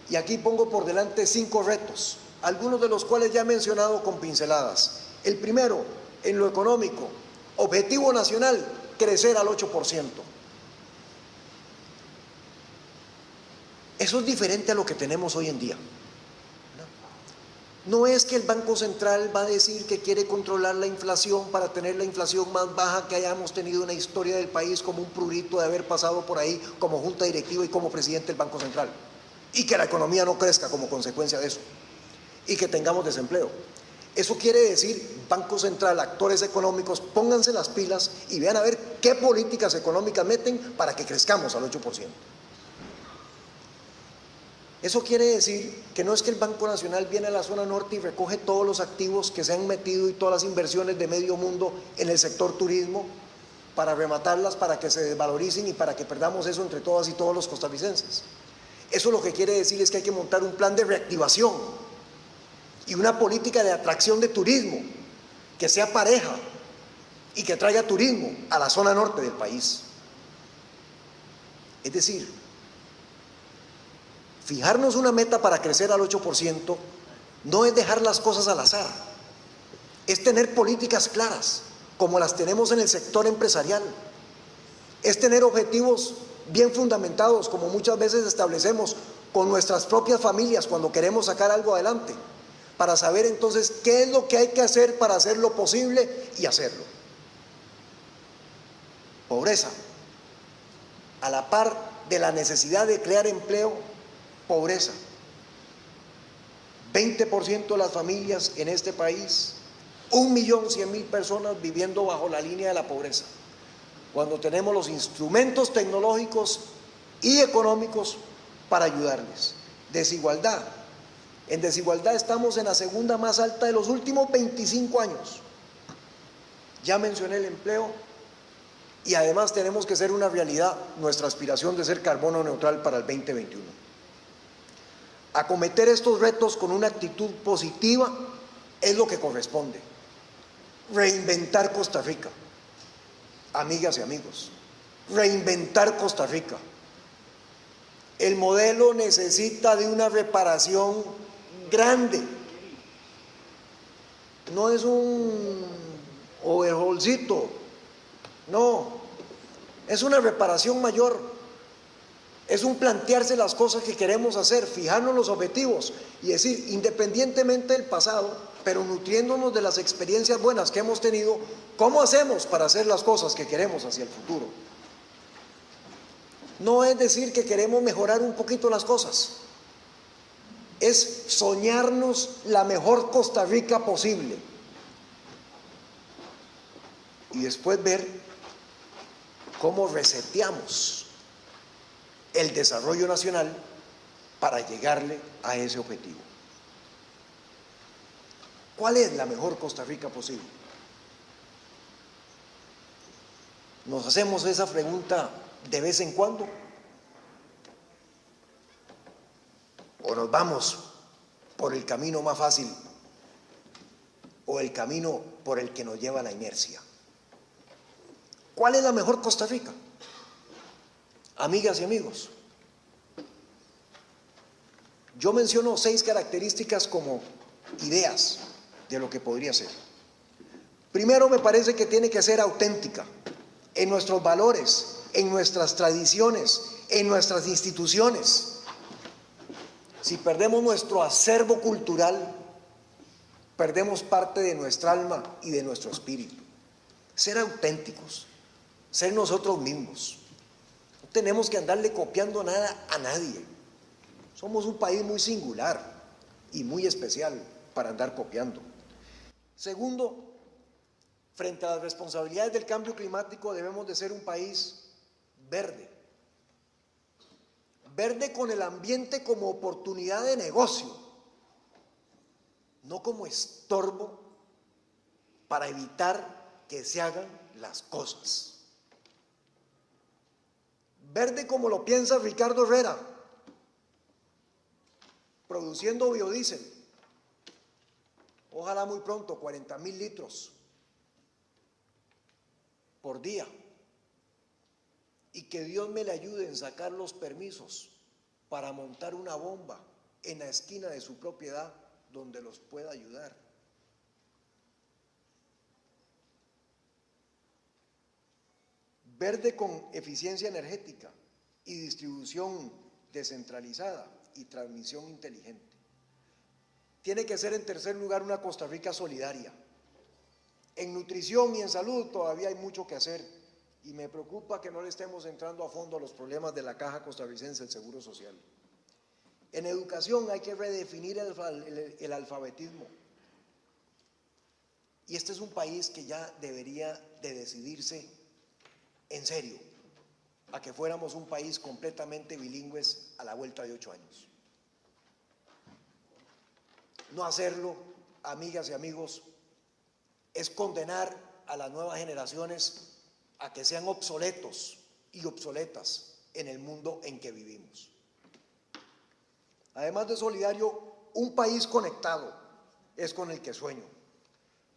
Y aquí pongo por delante 5 retos, algunos de los cuales ya he mencionado con pinceladas. El primero, en lo económico, objetivo nacional, crecer al 8%. Eso es diferente a lo que tenemos hoy en día. No es que el Banco Central va a decir que quiere controlar la inflación para tener la inflación más baja que hayamos tenido en la historia del país, como un prurito de haber pasado por ahí como junta directiva y como presidente del Banco Central, y que la economía no crezca como consecuencia de eso, y que tengamos desempleo. Eso quiere decir, Banco Central, actores económicos, pónganse las pilas y vean a ver qué políticas económicas meten para que crezcamos al 8%. Eso quiere decir que no es que el Banco Nacional viene a la zona norte y recoge todos los activos que se han metido y todas las inversiones de medio mundo en el sector turismo para rematarlas, para que se desvaloricen y para que perdamos eso entre todas y todos los costarricenses. Eso lo que quiere decir es que hay que montar un plan de reactivación y una política de atracción de turismo que sea pareja y que traiga turismo a la zona norte del país. Es decir, fijarnos una meta para crecer al 8% no es dejar las cosas al azar, es tener políticas claras, como las tenemos en el sector empresarial, es tener objetivos bien fundamentados, como muchas veces establecemos con nuestras propias familias cuando queremos sacar algo adelante, para saber entonces qué es lo que hay que hacer para hacerlo posible y hacerlo. Pobreza, a la par de la necesidad de crear empleo, pobreza. 20% de las familias en este país, 1.100.000 personas viviendo bajo la línea de la pobreza, cuando tenemos los instrumentos tecnológicos y económicos para ayudarles. Desigualdad. En desigualdad estamos en la segunda más alta de los últimos 25 años. Ya mencioné el empleo y además tenemos que ser una realidad nuestra aspiración de ser carbono neutral para el 2021. Acometer estos retos con una actitud positiva es lo que corresponde. Reinventar Costa Rica, amigas y amigos, reinventar Costa Rica. El modelo necesita de una reparación grande. No es un overhaulcito, no, es una reparación mayor. Es un plantearse las cosas que queremos hacer, fijarnos los objetivos y decir, independientemente del pasado, pero nutriéndonos de las experiencias buenas que hemos tenido, ¿cómo hacemos para hacer las cosas que queremos hacia el futuro? No es decir que queremos mejorar un poquito las cosas, es soñarnos la mejor Costa Rica posible y después ver cómo reseteamos el desarrollo nacional para llegarle a ese objetivo. ¿Cuál es la mejor Costa Rica posible? ¿Nos hacemos esa pregunta de vez en cuando? ¿O nos vamos por el camino más fácil o el camino por el que nos lleva la inercia? ¿Cuál es la mejor Costa Rica? Amigas y amigos, yo menciono 6 características como ideas de lo que podría ser. Primero, me parece que tiene que ser auténtica en nuestros valores, en nuestras tradiciones, en nuestras instituciones. Si perdemos nuestro acervo cultural, perdemos parte de nuestra alma y de nuestro espíritu. Ser auténticos, ser nosotros mismos. No tenemos que andarle copiando nada a nadie. Somos un país muy singular y muy especial para andar copiando. Segundo, frente a las responsabilidades del cambio climático, debemos de ser un país verde. Verde con el ambiente como oportunidad de negocio, no como estorbo para evitar que se hagan las cosas. Verde como lo piensa Ricardo Herrera, produciendo biodiesel, ojalá muy pronto, 40,000 litros por día, y que Dios me le ayude en sacar los permisos para montar una bomba en la esquina de su propiedad donde los pueda ayudar. Verde con eficiencia energética y distribución descentralizada y transmisión inteligente. Tiene que ser, en tercer lugar, una Costa Rica solidaria. En nutrición y en salud todavía hay mucho que hacer y me preocupa que no le estemos entrando a fondo a los problemas de la Caja Costarricense del Seguro Social. En educación hay que redefinir el alfabetismo. Y este es un país que ya debería de decidirse en serio a que fuéramos un país completamente bilingües a la vuelta de 8 años. No hacerlo, amigas y amigos, es condenar a las nuevas generaciones a que sean obsoletos y obsoletas en el mundo en que vivimos. Además de solidario, un país conectado es con el que sueño.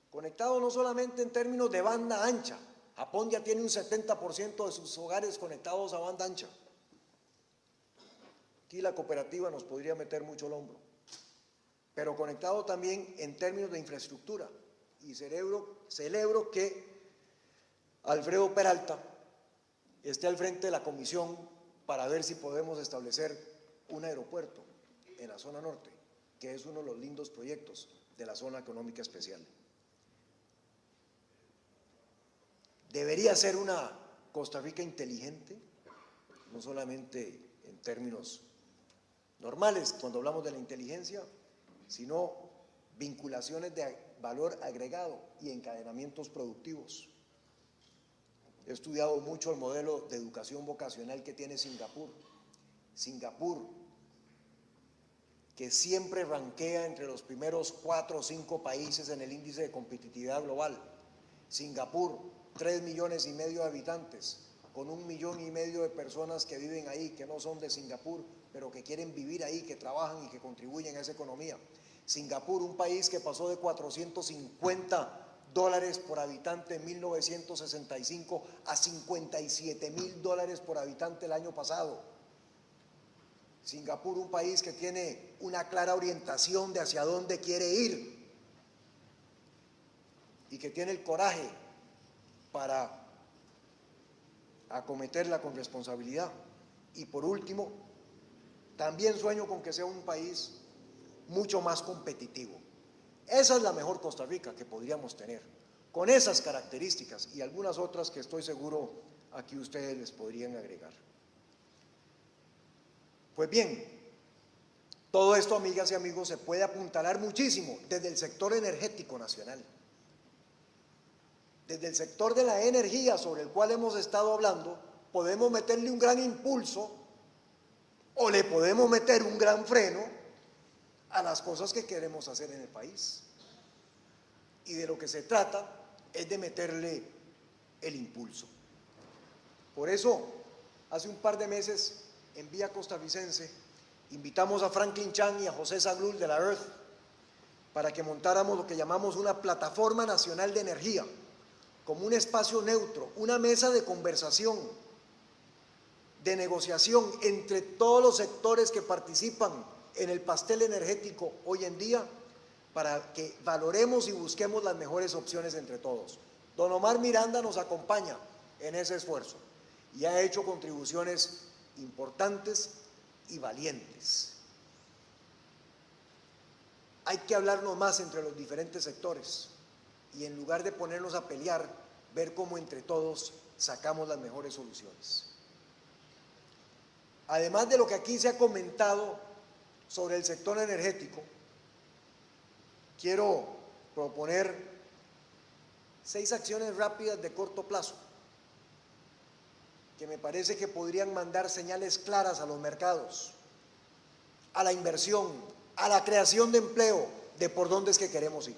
Conectado no solamente en términos de banda ancha. Japón ya tiene un 70% de sus hogares conectados a banda ancha. Aquí la cooperativa nos podría meter mucho el hombro. Pero conectado también en términos de infraestructura. Y celebro que Alfredo Peralta esté al frente de la comisión para ver si podemos establecer un aeropuerto en la zona norte, que es uno de los lindos proyectos de la zona económica especial. Debería ser una Costa Rica inteligente, no solamente en términos normales cuando hablamos de la inteligencia, sino vinculaciones de valor agregado y encadenamientos productivos. He estudiado mucho el modelo de educación vocacional que tiene Singapur. Singapur, que siempre rankea entre los primeros 4 o 5 países en el índice de competitividad global. Singapur, 3,5 millones de habitantes, con 1,5 millones de personas que viven ahí, que no son de Singapur, pero que quieren vivir ahí, que trabajan y que contribuyen a esa economía. Singapur, un país que pasó de $450 por habitante en 1965 a $57,000 por habitante el año pasado. Singapur, un país que tiene una clara orientación de hacia dónde quiere ir y que tiene el coraje para acometerla con responsabilidad. Y por último, también sueño con que sea un país mucho más competitivo. Esa es la mejor Costa Rica que podríamos tener, con esas características y algunas otras que estoy seguro aquí ustedes les podrían agregar. Pues bien, Todo esto, amigas y amigos, se puede apuntalar muchísimo desde el sector energético nacional. Desde el sector de la energía, sobre el cual hemos estado hablando, podemos meterle un gran impulso o le podemos meter un gran freno a las cosas que queremos hacer en el país. Y de lo que se trata es de meterle el impulso. Por eso, hace un par de meses, en Vía Costarricense, invitamos a Franklin Chan y a José Zaglul de la Earth para que montáramos lo que llamamos una plataforma nacional de energía, como un espacio neutro, una mesa de conversación, de negociación entre todos los sectores que participan en el pastel energético hoy en día, para que valoremos y busquemos las mejores opciones entre todos. Don Omar Miranda nos acompaña en ese esfuerzo y ha hecho contribuciones importantes y valientes. Hay que hablarnos más entre los diferentes sectores y en lugar de ponernos a pelear, ver cómo entre todos sacamos las mejores soluciones. Además de lo que aquí se ha comentado sobre el sector energético, quiero proponer 6 acciones rápidas de corto plazo que me parece que podrían mandar señales claras a los mercados, a la inversión, a la creación de empleo, de por dónde es que queremos ir.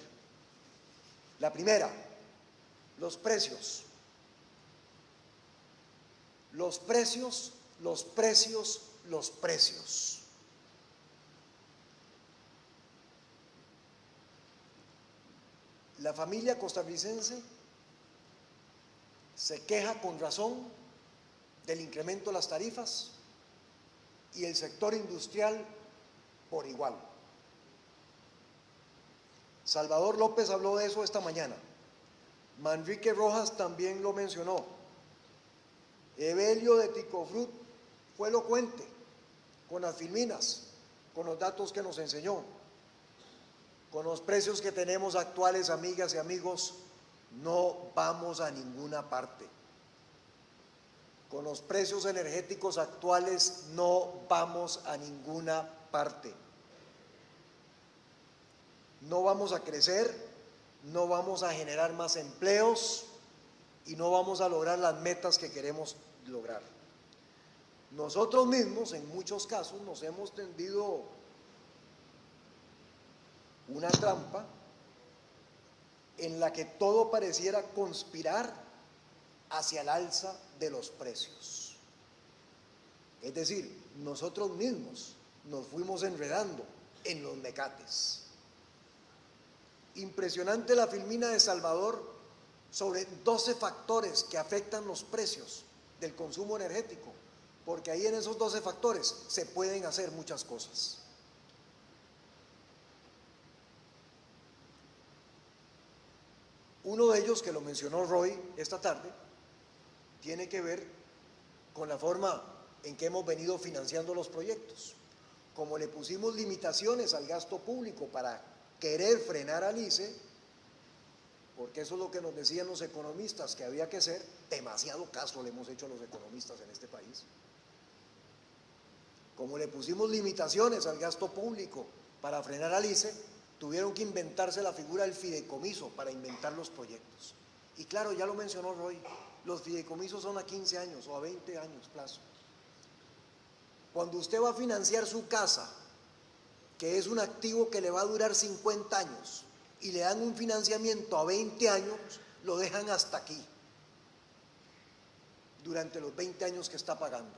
La primera, los precios. Los precios, los precios, los precios. La familia costarricense se queja con razón del incremento de las tarifas y el sector industrial por igual. Salvador López habló de eso esta mañana. Manrique Rojas también lo mencionó. Evelio de Ticofrut fue elocuente con las filminas, con los datos que nos enseñó. Con los precios que tenemos actuales, amigas y amigos, no vamos a ninguna parte. Con los precios energéticos actuales no vamos a ninguna parte. No vamos a crecer, no vamos a generar más empleos y no vamos a lograr las metas que queremos lograr. Nosotros mismos, en muchos casos, nos hemos tendido una trampa en la que todo pareciera conspirar hacia el alza de los precios. Es decir, nosotros mismos nos fuimos enredando en los mecates. Impresionante la filmina de Salvador sobre 12 factores que afectan los precios del consumo energético, porque ahí en esos 12 factores se pueden hacer muchas cosas. Uno de ellos, que lo mencionó Roy esta tarde, tiene que ver con la forma en que hemos venido financiando los proyectos. Como le pusimos limitaciones al gasto público para querer frenar al ICE, porque eso es lo que nos decían los economistas que había que hacer, demasiado caso le hemos hecho a los economistas en este país. Como le pusimos limitaciones al gasto público para frenar al ICE, tuvieron que inventarse la figura del fideicomiso para inventar los proyectos. Y claro, ya lo mencionó Roy, los fideicomisos son a 15 años o a 20 años plazo. Cuando usted va a financiar su casa, que es un activo que le va a durar 50 años, y le dan un financiamiento a 20 años, lo dejan hasta aquí, durante los 20 años que está pagando.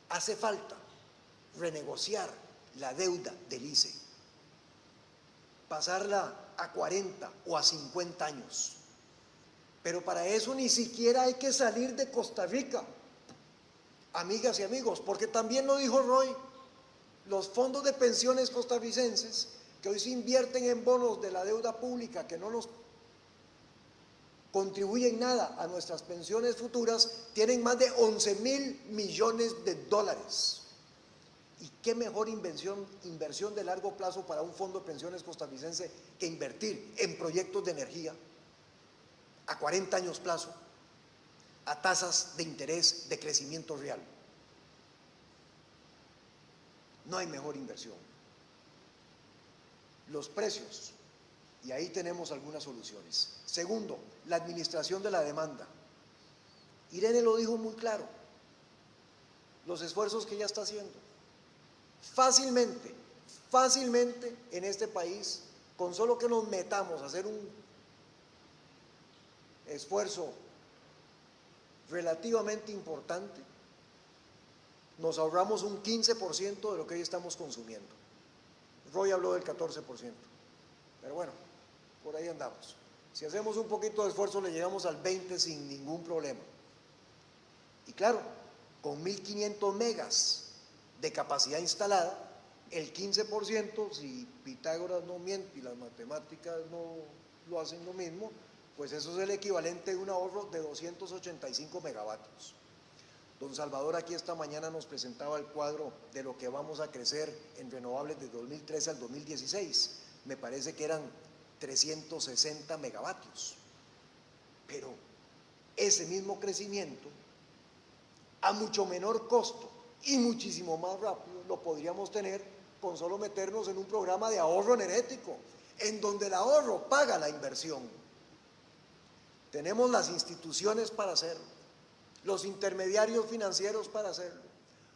Hace falta renegociar la deuda del ICE, pasarla a 40 o a 50 años. Pero para eso ni siquiera hay que salir de Costa Rica, amigas y amigos, porque también lo dijo Roy, los fondos de pensiones costarricenses que hoy se invierten en bonos de la deuda pública que no nos contribuyen nada a nuestras pensiones futuras, tienen más de 11.000 millones de dólares. ¿Y qué mejor inversión de largo plazo para un fondo de pensiones costarricense que invertir en proyectos de energía a 40 años plazo, a tasas de interés de crecimiento real? no hay mejor inversión. Los precios, y ahí tenemos algunas soluciones. Segundo, la administración de la demanda. Irene lo dijo muy claro, los esfuerzos que ella está haciendo. Fácilmente en este país, con solo que nos metamos a hacer un esfuerzo relativamente importante, nos ahorramos un 15% de lo que hoy estamos consumiendo. Roy habló del 14%, pero bueno, por ahí andamos. Si hacemos un poquito de esfuerzo le llegamos al 20% sin ningún problema. Y claro, con 1500 megas de capacidad instalada, el 15%, si Pitágoras no miente y las matemáticas no lo hacen lo mismo, pues eso es el equivalente de un ahorro de 285 megavatios. Don Salvador aquí esta mañana nos presentaba el cuadro de lo que vamos a crecer en renovables de 2013 al 2016. Me parece que eran 360 megavatios. Pero ese mismo crecimiento, a mucho menor costo y muchísimo más rápido, lo podríamos tener con solo meternos en un programa de ahorro energético, en donde el ahorro paga la inversión. Tenemos las instituciones para hacerlo, los intermediarios financieros para hacerlo,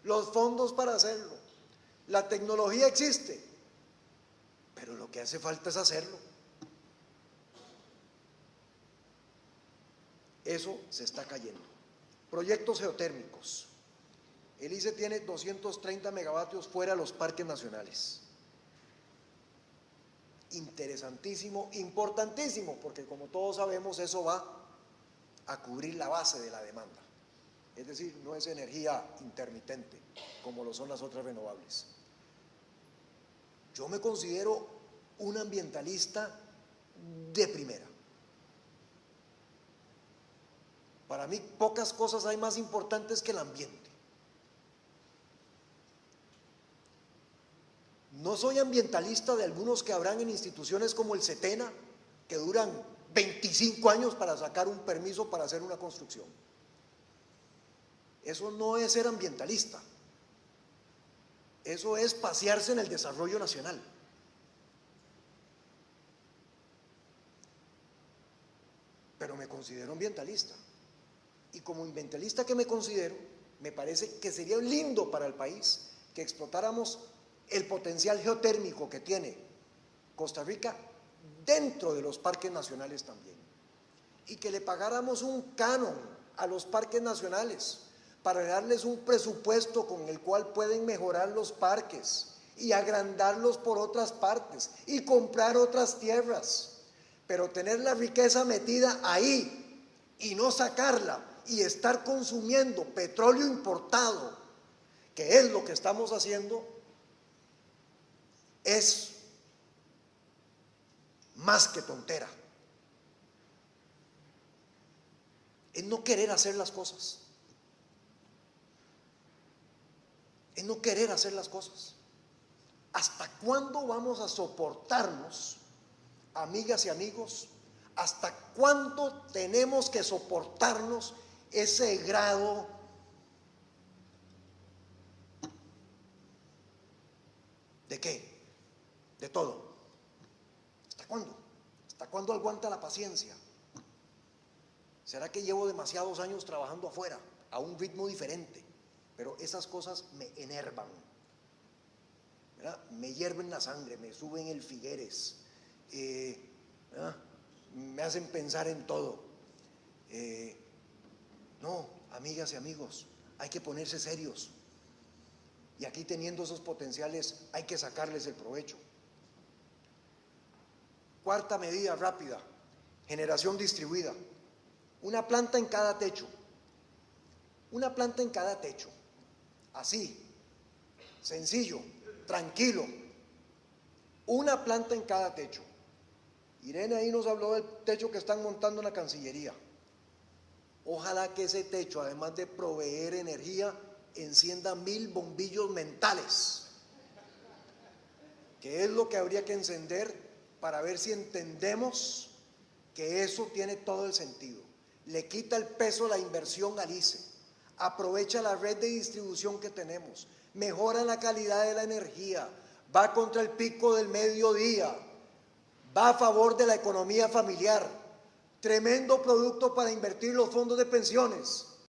los fondos para hacerlo, la tecnología existe, pero lo que hace falta es hacerlo. Eso se está cayendo. Proyectos geotérmicos. El ICE tiene 230 megavatios fuera de los parques nacionales. Interesantísimo, importantísimo, porque como todos sabemos eso va a cubrir la base de la demanda. Es decir, no es energía intermitente como lo son las otras renovables. Yo me considero un ambientalista de primera. Para mí pocas cosas hay más importantes que el ambiente. No soy ambientalista de algunos que habrán en instituciones como el SETENA, que duran 25 años para sacar un permiso para hacer una construcción. Eso no es ser ambientalista. Eso es pasearse en el desarrollo nacional. Pero me considero ambientalista. Y como ambientalista que me considero, me parece que sería lindo para el país que explotáramos el potencial geotérmico que tiene Costa Rica dentro de los parques nacionales también, y que le pagáramos un canon a los parques nacionales para darles un presupuesto con el cual pueden mejorar los parques y agrandarlos por otras partes y comprar otras tierras, pero tener la riqueza metida ahí y no sacarla y estar consumiendo petróleo importado, que es lo que estamos haciendo, es más que tontera. Es no querer hacer las cosas. Es no querer hacer las cosas. ¿Hasta cuándo vamos a soportarnos, amigas y amigos? ¿Hasta cuándo tenemos que soportarnos ese grado de qué? De todo. ¿Hasta cuándo? ¿Hasta cuándo aguanta la paciencia? ¿Será que llevo demasiados años trabajando afuera, a un ritmo diferente? Pero esas cosas me enervan, ¿verdad? Me hierven la sangre, me suben el Figueres, me hacen pensar en todo. No, amigas y amigos, hay que ponerse serios. Y aquí, teniendo esos potenciales, hay que sacarles el provecho. Cuarta medida rápida: generación distribuida. Una planta en cada techo. Una planta en cada techo. Así, sencillo, tranquilo. Una planta en cada techo. Irene ahí nos habló del techo que están montando en la Cancillería. Ojalá que ese techo, además de proveer energía, encienda 1000 bombillos mentales, que es lo que habría que encender para ver si entendemos que eso tiene todo el sentido. Le quita el peso a la inversión al ICE, aprovecha la red de distribución que tenemos, mejora la calidad de la energía, va contra el pico del mediodía, va a favor de la economía familiar, tremendo producto para invertir los fondos de pensiones.